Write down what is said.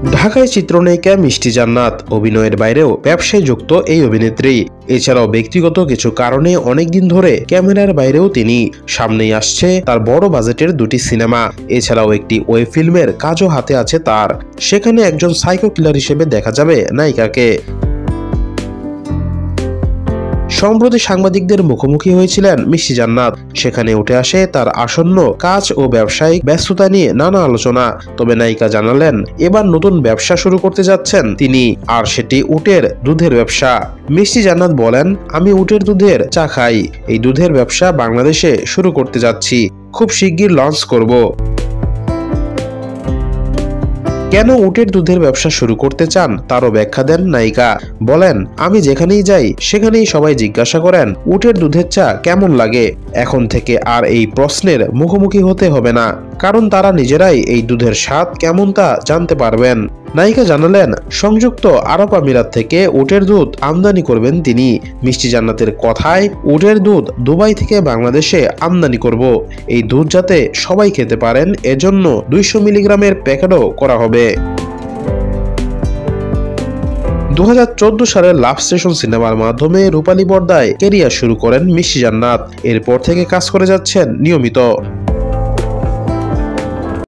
ঢাকায় চিত্রনায়িকা মিষ্টি জান্নাত অভিনয়ের বাইরেও ব্যবসায় যুক্ত এই অভিনেত্রী। এছাড়াও ব্যক্তিগত কিছু কারণে অনেকদিন ধরে ক্যামেরার বাইরেও তিনি। সামনেই আসছে তার বড় বাজেটের দুটি সিনেমা। এছাড়াও একটি ওয়েব ফিল্মের কাজও হাতে আছে তার। সেখানে একজন সাইকো কিলার হিসেবে দেখা যাবে নায়িকাকে। সম্প্রতি সাংবাদিকদের মুখোমুখি হয়েছিলেন মিষ্টি জান্নাত। সেখানে উঠে আসে তার আসন্ন কাজ ও ব্যবসায়িক ব্যস্ততা নিয়ে নানা আলোচনা। তবে নায়িকা জানালেন এবার নতুন ব্যবসা শুরু করতে যাচ্ছেন তিনি, আর সেটি উটের দুধের ব্যবসা। মিষ্টি জান্নাত বলেন, আমি উটের দুধের চা খাই। এই দুধের ব্যবসা বাংলাদেশে শুরু করতে যাচ্ছি, খুব শিগগির লঞ্চ করব। কেন উটের দুধের ব্যবসা শুরু করতে চান তারও ব্যাখ্যা দেন নায়িকা। বলেন, আমি যেখানেই যাই সেখানেই সবাই জিজ্ঞাসা করেন উটের দুধের চা কেমন লাগে। এখন থেকে আর এই প্রশ্নের মুখোমুখি হতে হবে না, কারণ তারা নিজেরাই এই দুধের স্বাদ কেমন তা জানতে পারবেন। নায়িকা জানালেন, সংযুক্ত আরব আমিরাত থেকে উটের দুধ আমদানি করবেন তিনি। মিষ্টি জান্নাতের কথায়, উটের দুধ দুবাই থেকে বাংলাদেশে আমদানি করব। এই দুধ যাতে সবাই খেতে পারেন এজন্য 200 মিলিগ্রামের প্যাকেটও করা হবে। 2014 সালের লাভ স্টেশন সিনেমার মাধ্যমে রূপালী পর্দায় ক্যারিয়ার শুরু করেন মিষ্টি জান্নাত। এরপর থেকে কাজ করে যাচ্ছেন নিয়মিত।